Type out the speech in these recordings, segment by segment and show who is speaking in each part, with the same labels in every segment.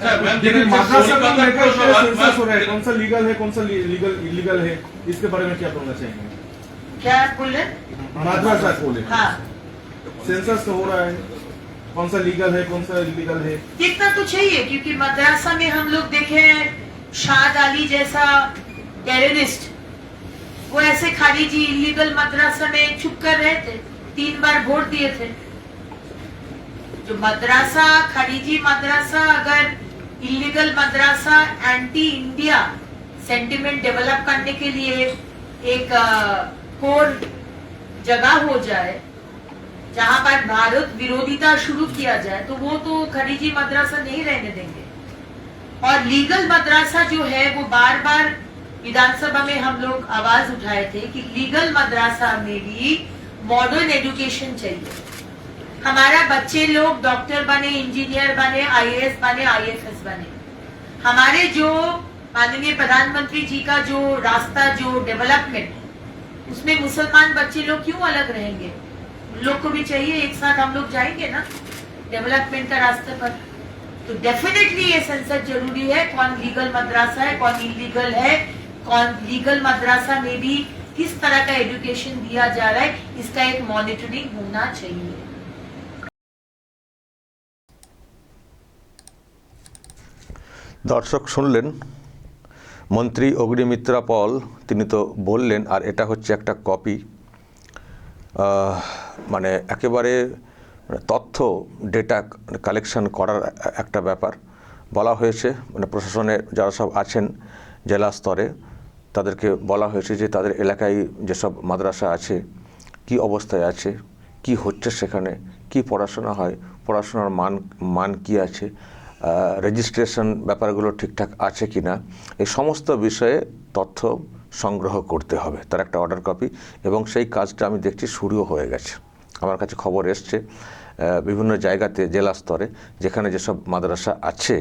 Speaker 1: लेकिन माद्रासा को लेकर सेंसस हो रहा है, कौन सा लीगल है, कौन सा इलीगल है, इसके बारे में क्या बोलना चाहेंगे?
Speaker 2: क्या बोले?
Speaker 1: माद्रासा को लेकर
Speaker 2: हाँ,
Speaker 1: सेंसस तो हो रहा है, कौन सा लीगल है, कौन सा इलीगल है?
Speaker 2: देखना तो चाहिए, क्योंकि मद्रासा में हम लोग देखे हैं शाद अली जैसा टेररिस्ट, वो ऐसे खारिजी इलीगल मद्रासा में छुप कर रहे थे, 3 बार वोट दिए थे। जो मद्रासा, खारिजी मद्रासा, अगर illegal madrasa anti India sentiment develop करने के लिए एक कोर जगह हो जाए जहां पर भारत विरोधिता शुरू किया जाए, तो वो तो खारिजी मद्रासा नहीं रहने देंगे। और लीगल मद्रासा जो है वो बार बार विधानसभा में हम लोग आवाज उठाए थे कि लीगल मद्रासा में भी मॉडर्न एजुकेशन चाहिए। हमारा बच्चे लोग डॉक्टर बने, इंजीनियर बने, आईएएस बने, आईएफएस बने। हमारे जो माननीय प्रधानमंत्री जी का जो रास्ता, जो डेवलपमेंट, उसमें मुसलमान बच्चे लोग क्यों अलग रहेंगे? उन लोग को भी चाहिए, एक साथ हम लोग जाएंगे ना डेवलपमेंट का रास्ते पर। तो डेफिनेटली ये सेंसस जरूरी है, कौन लीगल मद्रासा है, कौन इलीगल है, कौन लीगल मद्रासा में भी किस तरह का एजुकेशन दिया जा रहा है, इसका एक मॉनिटरिंग होना चाहिए।
Speaker 3: দর্শক শুনলেন মন্ত্রী অগ্নিমিত্রা পল, তিনি তো বললেন, আর এটা হচ্ছে একটা কপি, মানে একেবারে তথ্য ডেটা কালেকশন করার একটা ব্যাপার বলা হয়েছে। মানে প্রশাসনে যারা সব আছেন জেলা স্তরে, তাদেরকে বলা হয়েছে যে তাদের এলাকায় যেসব মাদ্রাসা আছে কি অবস্থায় আছে, কি হচ্ছে সেখানে, কি পড়াশোনা হয়, পড়াশোনার মান কি আছে, রেজিস্ট্রেশন ব্যাপারগুলো ঠিকঠাক আছে কি না, এই সমস্ত বিষয়ে তথ্য সংগ্রহ করতে হবে। তার একটা অর্ডার কপি, এবং সেই কাজটা আমি দেখছি শুরুও হয়ে গেছে। আমার কাছে খবর এসছে বিভিন্ন জায়গাতে জেলা স্তরে যেখানে যেসব মাদ্রাসা আছে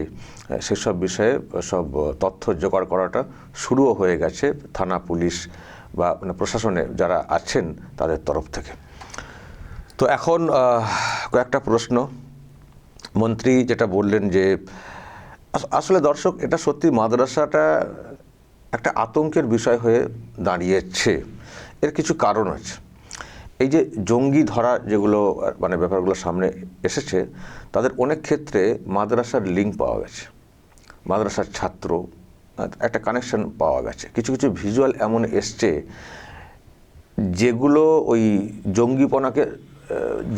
Speaker 3: সেসব বিষয়ে সব তথ্য জোগাড় করাটা শুরুও হয়ে গেছে থানা, পুলিশ বা মানে প্রশাসনে যারা আছেন তাদের তরফ থেকে। তো এখন কয়েকটা প্রশ্ন। মন্ত্রী যেটা বললেন যে আসলে দর্শক, এটা সত্যি মাদ্রাসাটা একটা আতঙ্কের বিষয় হয়ে দাঁড়িয়েছে। এর কিছু কারণ আছে। এই যে জঙ্গি ধরা যেগুলো মানে ব্যাপারগুলো সামনে এসেছে, তাদের অনেক ক্ষেত্রে মাদ্রাসার লিঙ্ক পাওয়া গেছে, মাদ্রাসার ছাত্র একটা কানেকশন পাওয়া গেছে। কিছু কিছু ভিজুয়াল এমন এসছে যেগুলো ওই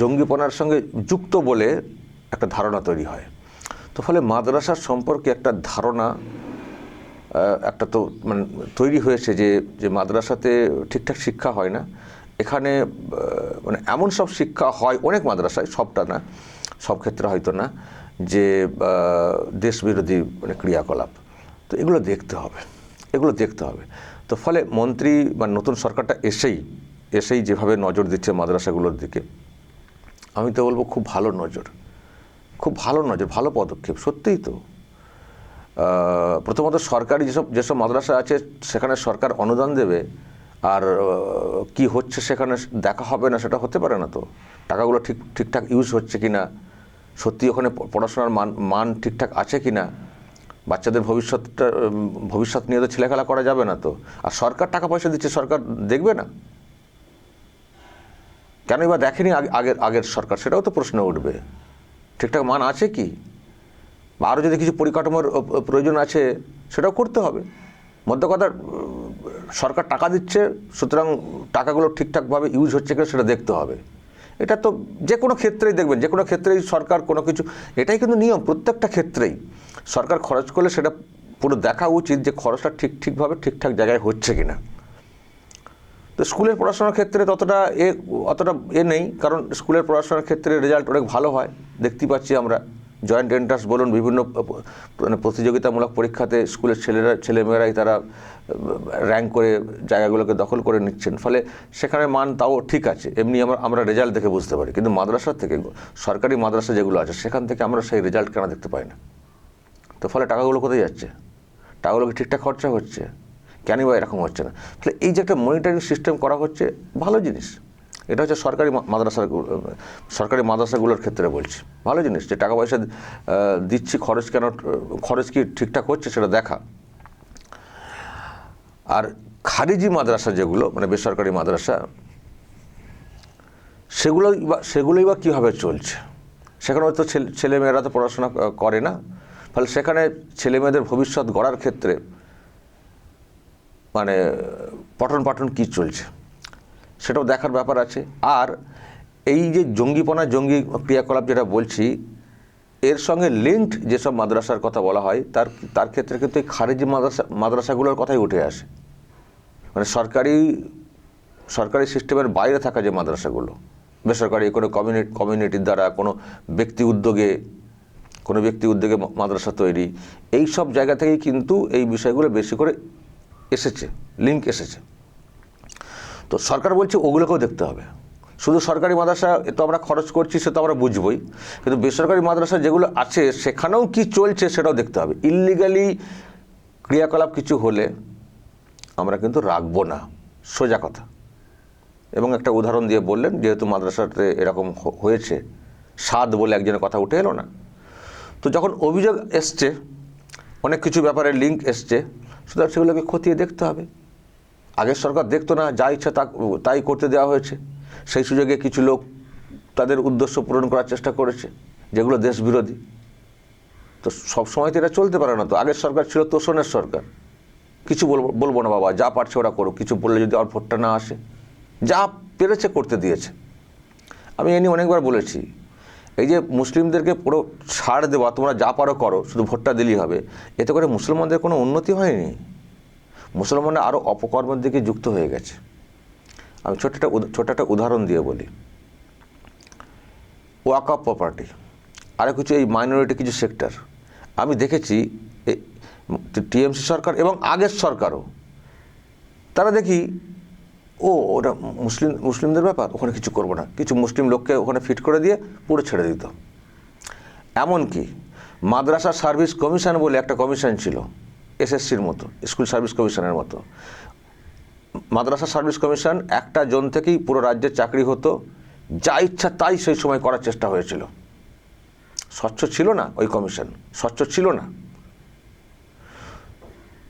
Speaker 3: জঙ্গিপনার সঙ্গে যুক্ত বলে একটা ধারণা তৈরি হয়। তো ফলে মাদ্রাসার সম্পর্কে একটা ধারণা একটা তো মানে তৈরি হয়েছে যে মাদ্রাসাতে ঠিকঠাক শিক্ষা হয় না। এখানে মানে এমন সব শিক্ষা হয় অনেক মাদ্রাসায়, সবটা না, সব ক্ষেত্রে হয়তো না, যে দেশবিরোধী মানে ক্রিয়াকলাপ। তো এগুলো দেখতে হবে। তো ফলে মন্ত্রী বা নতুন সরকারটা এসেই যেভাবে নজর দিচ্ছে মাদ্রাসাগুলোর দিকে, আমি তো বলবো খুব ভালো নজর, ভালো পদক্ষেপ। সত্যিই তো প্রথমত সরকারি যেসব মাদ্রাসা আছে সেখানে সরকার অনুদান দেবে, আর কি হচ্ছে সেখানে দেখা হবে না, সেটা হতে পারে না। তো টাকাগুলো ঠিকঠাক ইউজ হচ্ছে কি না, সত্যি ওখানে পড়াশোনার মান ঠিকঠাক আছে কি না, বাচ্চাদের ভবিষ্যৎ নিয়ে তো ছেলেখেলা করা যাবে না। তো আর সরকার টাকা পয়সা দিচ্ছে, সরকার দেখবে না কেনই বা দেখেনি আগের সরকার, সেটাও তো প্রশ্ন উঠবে। ঠিকঠাক মান আছে কি, বা আরও যদি কিছু পরিকাঠামোর প্রয়োজন আছে সেটাও করতে হবে। মধ্য কথা, সরকার টাকা দিচ্ছে, সুতরাং টাকাগুলো ঠিকঠাকভাবে ইউজ হচ্ছে কিনা সেটা দেখতে হবে। এটা তো যে কোনো ক্ষেত্রেই দেখবেন, যে কোনো ক্ষেত্রেই সরকার কোনো কিছু, এটাই কিন্তু নিয়ম। প্রত্যেকটা ক্ষেত্রেই সরকার খরচ করলে সেটা পুরো দেখা উচিত যে খরচটা ঠিকভাবে ঠিকঠাক জায়গায় হচ্ছে কিনা। তো স্কুলের পড়াশোনার ক্ষেত্রে অতটা নেই, কারণ স্কুলের পড়াশোনার ক্ষেত্রে রেজাল্ট অনেক ভালো হয়, দেখতে পাচ্ছি আমরা। জয়েন্ট এন্ট্রান্স বলুন, বিভিন্ন প্রতিযোগিতামূলক পরীক্ষাতে স্কুলের ছেলেমেয়েরাই তারা র্যাঙ্ক করে জায়গাগুলোকে দখল করে নিচ্ছেন। ফলে সেখানে মান তাও ঠিক আছে, এমনি আমরা রেজাল্ট দেখে বুঝতে পারি। কিন্তু মাদ্রাসা থেকে, সরকারি মাদ্রাসা যেগুলো আছে সেখান থেকে আমরা সেই রেজাল্ট কেন দেখতে পাই না? তো ফলে টাকাগুলো কোথায় যাচ্ছে? টাকাগুলো কি ঠিকঠাক খরচা হচ্ছে? কেনই বা এরকম হচ্ছে না? ফলে এই যে একটা মনিটরিং সিস্টেম করা হচ্ছে, ভালো জিনিস। এটা হচ্ছে সরকারি মাদ্রাসাগুলোর ক্ষেত্রে বলছি। ভালো জিনিস যে টাকা পয়সা দিচ্ছি, খরচ কি ঠিকঠাক হচ্ছে সেটা দেখা। আর মাদ্রাসা যেগুলো মানে বেসরকারি মাদ্রাসা, সেগুলোই বা কীভাবে চলছে? সেখানে হয়তো ছেলেমেয়েরা তো পড়াশোনা করে না, ফলে সেখানে ছেলেমেয়েদের ভবিষ্যৎ গড়ার ক্ষেত্রে মানে পঠন পাঠন কী চলছে সেটাও দেখার ব্যাপার আছে। আর এই যে জঙ্গি ক্রিয়াকলাপ যেটা বলছি, এর সঙ্গে লিঙ্কড যেসব মাদ্রাসার কথা বলা হয় তার ক্ষেত্রে কিন্তু এই খারিজি মাদ্রাসাগুলোর কথাই উঠে আসে। মানে সরকারি সিস্টেমের বাইরে থাকা যে মাদ্রাসাগুলো, বেসরকারি কোনো কমিউনিটির দ্বারা কোনো ব্যক্তি উদ্যোগে মাদ্রাসা তৈরি, এই সব জায়গা থেকেই কিন্তু এই বিষয়গুলো বেশি করে লিঙ্ক এসেছে। তো সরকার বলছে ওগুলোকেও দেখতে হবে। শুধু সরকারি মাদ্রাসা তো আমরা খরচ করছি সে তো আমরা বুঝবই, কিন্তু বেসরকারি মাদ্রাসা যেগুলো আছে সেখানেও কি চলছে সেটাও দেখতে হবে। ইল্লিগালি ক্রিয়াকলাপ কিছু হলে আমরা কিন্তু রাখবো না, সোজা কথা। এবং একটা উদাহরণ দিয়ে বললেন, যেহেতু মাদ্রাসাতে এরকম হয়েছে, সাদ বলে একজনের কথা উঠে এলো না, তো যখন অভিযোগ এসছে, অনেক কিছু ব্যাপারে লিঙ্ক এসছে, সুতরাং সেগুলোকে খতিয়ে দেখতে হবে। আগের সরকার দেখতো না, যা ইচ্ছা তাই করতে দেওয়া হয়েছে। সেই সুযোগে কিছু লোক তাদের উদ্দেশ্য পূরণ করার চেষ্টা করেছে, যেগুলো দেশ বিরোধী। তো সবসময় তো এটা চলতে পারে না। তো আগের সরকার ছিল তোষণের সরকার, কিছু বলবো না বাবা, যা পারছে ওরা করুক, কিছু বললে যদি আর ভোটটা না আসে, যা পেরেছে করতে দিয়েছে। আমি এ নিয়ে অনেকবার বলেছি, এই যে মুসলিমদেরকে পুরো ছাড় দেওয়া, তোমরা যা পারো করো, শুধু ভোটটা দিলেই হবে, এতে করে মুসলমানদের কোনো উন্নতি হয়নি। মুসলমানরা আরও অপকর্মের দিকে যুক্ত হয়ে গেছে। আমি ছোট্ট একটা উদাহরণ দিয়ে বলি। ওয়াকফ প্রপার্টি, আরও কিছু এই মাইনরিটি কিছু সেক্টর আমি দেখেছি, টিএমসি সরকার এবং আগের সরকারও, তারা দেখি ওটা মুসলিমদের ব্যাপার, ওখানে কিছু করবো না, কিছু মুসলিম লোককে ওখানে ফিট করে দিয়ে পুরো ছেড়ে দিত। এমনকি মাদ্রাসা সার্ভিস কমিশন বলে একটা কমিশন ছিল, এসএসসির মতো, স্কুল সার্ভিস কমিশনের মতো। মাদ্রাসা সার্ভিস কমিশন একটা জোন থেকেই পুরো রাজ্যের চাকরি হতো, যা ইচ্ছা তাই সেই সময় করার চেষ্টা হয়েছিল। স্বচ্ছ ছিল না ওই কমিশন, স্বচ্ছ ছিল না,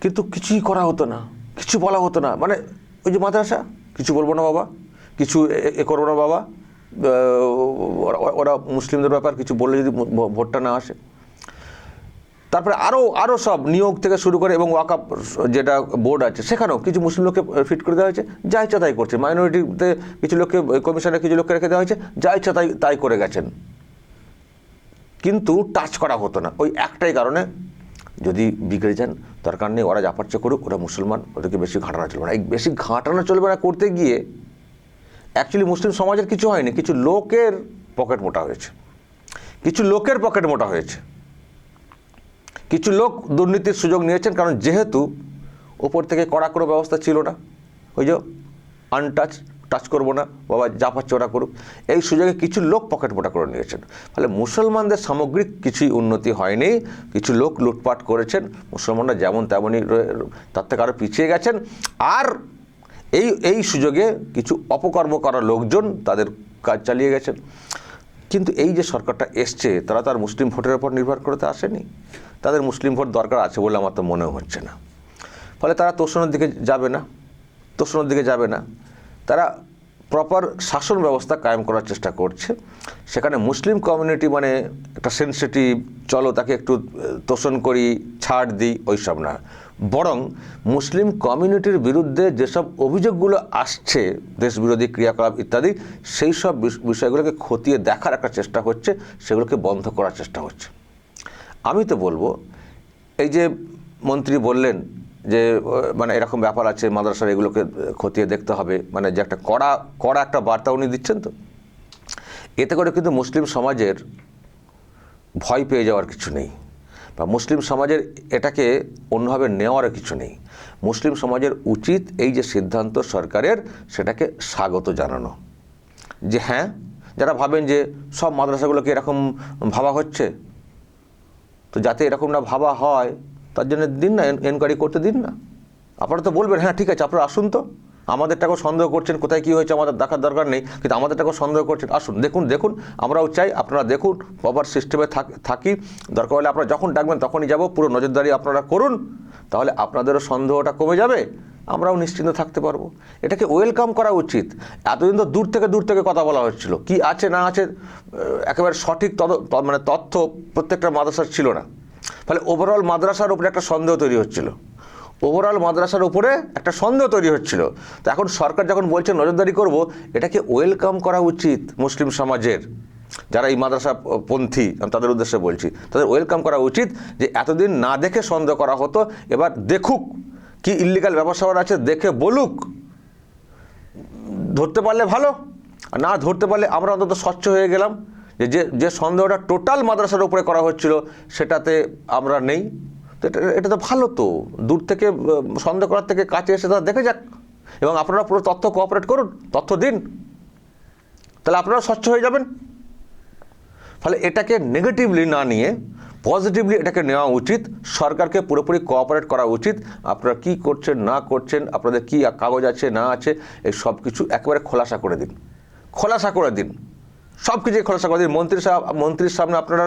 Speaker 3: কিন্তু কিছুই করা হতো না, কিছু বলা হতো না। মানে ওই যে মাদ্রাসা, কিছু বলবো না বাবা, কিছু এ করবো না বাবা, ওরা মুসলিমদের ব্যাপার, কিছু বললে যদি ভোটটা না আসে। তারপরে আরও সব নিয়োগ থেকে শুরু করে, এবং ওয়াকফ যেটা বোর্ড আছে সেখানেও কিছু মুসলিম লোককে ফিট করে দেওয়া হয়েছে, যা ইচ্ছা তাই করছে। মাইনরিটিতে কিছু লোককে, কমিশনে কিছু লোককে রেখে দেওয়া হয়েছে, যা ইচ্ছা তাই করে গেছেন, কিন্তু টাচ করা হতো না। ওই একটাই কারণে, যদি বিগড়ে যান দরকার নেই, ওরা যা পারছে করুক, ওরা মুসলমান, ওদেরকে বেশি ঘাটানো চলবে না। এই বেশি ঘাটানো চলবে না করতে গিয়ে অ্যাকচুয়ালি মুসলিম সমাজের কিছু হয়নি, কিছু লোকের পকেট মোটা হয়েছে, কিছু লোক দুর্নীতির সুযোগ নিয়েছেন। কারণ যেহেতু ওপর থেকে কড়া কোনো ব্যবস্থা ছিল না, ওই যে টাচ করবো না বাবা, যা পাচ্ছে ওরা করুক, এই সুযোগে কিছু লোক পকেট মোটা করে নিয়েছেন। ফলে মুসলমানদের সামগ্রিক কিছুই উন্নতি হয়নি, কিছু লোক লুটপাট করেছেন, মুসলমানরা যেমন তেমনই তার থেকে আরও পিছিয়ে গেছেন। আর এই সুযোগে কিছু অপকর্ম করা লোকজন তাদের কাজ চালিয়ে গেছেন। কিন্তু এই যে সরকারটা এসছে, তারা তার মুসলিম ভোটের উপর নির্ভর করে তো আসেনি, তাদের মুসলিম ভোট দরকার আছে বলে আমার তো মনেও হচ্ছে না। ফলে তারা তোষণের দিকে যাবে না, তারা প্রপার শাসন ব্যবস্থা কায়েম করার চেষ্টা করছে। সেখানে মুসলিম কমিউনিটি মানে একটা সেন্সিটিভ, চলো তাকে একটু তোষণ করি, ছাড় দিই, ওইসব না, বরং মুসলিম কমিউনিটির বিরুদ্ধে যেসব অভিযোগগুলো আসছে, দেশবিরোধী ক্রিয়াকলাপ ইত্যাদি, সেই সব বিষয়গুলোকে খতিয়ে দেখার একটা চেষ্টা হচ্ছে, সেগুলোকে বন্ধ করার চেষ্টা হচ্ছে। আমি তো বলবো, এই যে মন্ত্রী বললেন যে মানে এরকম ব্যাপার আছে মাদ্রাসার, এগুলোকে খতিয়ে দেখতে হবে, মানে যে একটা কড়া একটা বার্তা উনি দিচ্ছেন, তো এতে করে কিন্তু মুসলিম সমাজের ভয় পেয়ে যাওয়ার কিছু নেই, বা মুসলিম সমাজের এটাকে অন্যভাবে নেওয়ারও কিছু নেই। মুসলিম সমাজের উচিত এই যে সিদ্ধান্ত সরকারের, সেটাকে স্বাগত জানানো। যে হ্যাঁ, যারা ভাবেন যে সব মাদ্রাসাগুলোকে এরকম ভাবা হচ্ছে, তো যাতে এরকম না ভাবা হয় তার জন্য দিন না, এনকোয়ারি করতে দিন না। আপনারা তো বলবেন হ্যাঁ ঠিক আছে, আপনারা আসুন, তো আমাদেরটাকেও সন্দেহ করছেন, কোথায় কী হয়েছে আমাদের দেখার দরকার নেই, কিন্তু আমাদেরটাকেও সন্দেহ করছেন। আসুন দেখুন, আমরাও চাই আপনারা দেখুন, প্রপার সিস্টেমে থাকি, দরকার হলে আপনারা যখন ডাকবেন তখনই যাব, পুরো নজরদারি আপনারা করুন, তাহলে আপনাদেরও সন্দেহটা কমে যাবে, আমরাও নিশ্চিন্ত থাকতে পারবো। এটাকে ওয়েলকাম করা উচিত। এতদিন তো দূর থেকে কথা বলা হচ্ছিল, কি আছে না আছে একেবারে সঠিক মানে তথ্য প্রত্যেকটা মাদ্রাসার ছিল না, ফলে ওভারঅল মাদ্রাসার উপরে একটা সন্দেহ তৈরি হচ্ছিল, তো এখন সরকার যখন বলছে নজরদারি করব, এটাকে ওয়েলকাম করা উচিত মুসলিম সমাজের, যারা এই মাদ্রাসা পন্থী, আমি তাদের উদ্দেশ্যে বলছি, তাদের ওয়েলকাম করা উচিত যে এতদিন না দেখে সন্দেহ করা হতো, এবার দেখুক কি ইল্লিগাল ব্যবসা আছে, দেখে বলুক, ধরতে পারলে ভালো, আর না ধরতে পারলে আমরা অন্তত স্বচ্ছ হয়ে গেলাম যে সন্দেহটা টোটাল মাদ্রাসার উপরে করা হচ্ছিল সেটাতে আমরা নেই। তো এটা তো ভালো, তো দূর থেকে সন্দেহ করার থেকে কাছে এসে তারা দেখে যাক, এবং আপনারা পুরো তথ্য কোঅপারেট করুন, তথ্য দিন, তাহলে আপনারা স্বচ্ছ হয়ে যাবেন। ফলে এটাকে নেগেটিভলি না নিয়ে পজিটিভলি এটাকে নেওয়া উচিত, সরকারকে পুরোপুরি কোঅপারেট করা উচিত। আপনারা কি করছেন না করছেন, আপনাদের কি কাগজ আছে না আছে, এই সব কিছু একেবারে খোলাসা করে দিন, সব কিছুই খোলাসা করে দিন। মন্ত্রীর সামনে আপনারা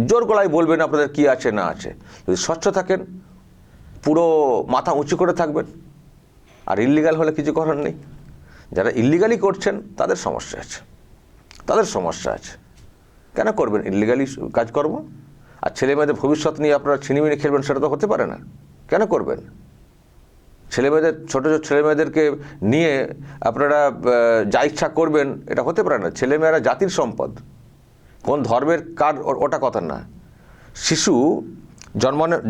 Speaker 3: জোর গলায় বলবেন আপনাদের কি আছে না আছে। যদি স্বচ্ছ থাকেন, পুরো মাথা উঁচু করে থাকবেন, আর ইল্লিগাল হলে কিছু করার নেই। যারা ইল্লিগালি করছেন তাদের সমস্যা আছে, কেন করবেন ইল্লিগালি কাজকর্ম? আর ছেলে মেয়েদের ভবিষ্যৎ নিয়ে আপনারা ছিনিমিনি খেলবেন, সেটা তো হতে পারে না। কেন করবেন? ছোট ছেলেমেয়েদেরকে নিয়ে আপনারা যা ইচ্ছা করবেন, এটা হতে পারে না। ছেলেমেয়েরা জাতির সম্পদ, কোন ধর্মের কার ওটা কথা না। শিশু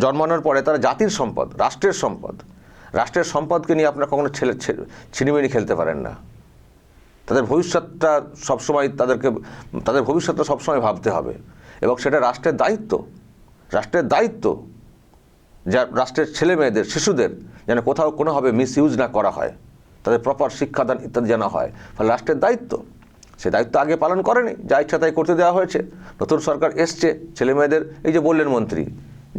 Speaker 3: জন্মানোর পরে তারা জাতির সম্পদ, রাষ্ট্রের সম্পদকে নিয়ে আপনারা কখনো ছিনিমিনি খেলতে পারেন না। তাদের ভবিষ্যৎটা সবসময় ভাবতে হবে, এবং সেটা রাষ্ট্রের দায়িত্ব যা রাষ্ট্রের ছেলে মেয়েদের, শিশুদের যেন কোথাও কোনোভাবে মিসইউজ না করা হয়, তাদের প্রপার শিক্ষাদান ইত্যাদি যেন হয়। ফলে রাষ্ট্রের দায়িত্ব, সে দায়িত্ব আগে পালন করেনি, যা ইচ্ছা তাই করতে দেওয়া হয়েছে। নতুন সরকার এসছে, ছেলে মেয়েদের, এই যে বললেন মন্ত্রী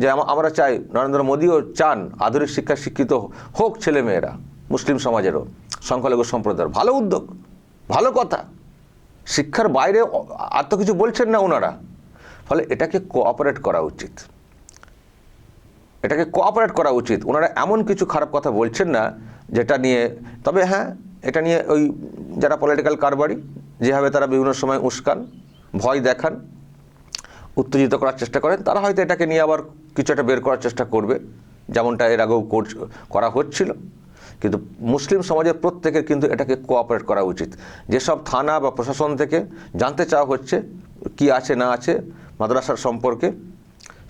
Speaker 3: যে আমরা চাই, নরেন্দ্র মোদীও চান আধুনিক শিক্ষায় শিক্ষিত হোক ছেলেমেয়েরা, মুসলিম সমাজেরও, সংখ্যালঘু সম্প্রদায়ের। ভালো উদ্যোগ, ভালো কথা। শিক্ষার বাইরে আর তো কিছু বলছেন না ওনারা, ফলে এটাকে কোঅপারেট করা উচিত। ওনারা এমন কিছু খারাপ কথা বলছেন না যেটা নিয়ে, তবে হ্যাঁ, এটা নিয়ে ওই যারা পলিটিক্যাল কারবারি, যেভাবে তারা বিভিন্ন সময় উস্কান, ভয় দেখান, উত্তেজিত করার চেষ্টা করেন, তারা হয়তো এটাকে নিয়ে আবার কিছু একটা বের করার চেষ্টা করবে, যেমনটা এর আগেও করা হচ্ছিল। কিন্তু মুসলিম সমাজের প্রত্যেকের কিন্তু এটাকে কোঅপারেট করা উচিত। যেসব থানা বা প্রশাসন থেকে জানতে চাওয়া হচ্ছে কি আছে না আছে মাদ্রাসার সম্পর্কে,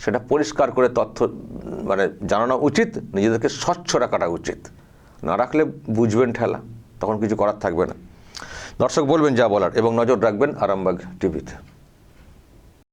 Speaker 3: সেটা পরিষ্কার করে তথ্য মানে জানানো উচিত, নিজেদেরকে স্বচ্ছ রাখাটা উচিত। না রাখলে বুঝবেন ঠেলা, তখন কিছু করার থাকবে না। দর্শক বলবেন যা বলার, এবং নজর রাখবেন আরামবাগ টিভিতে।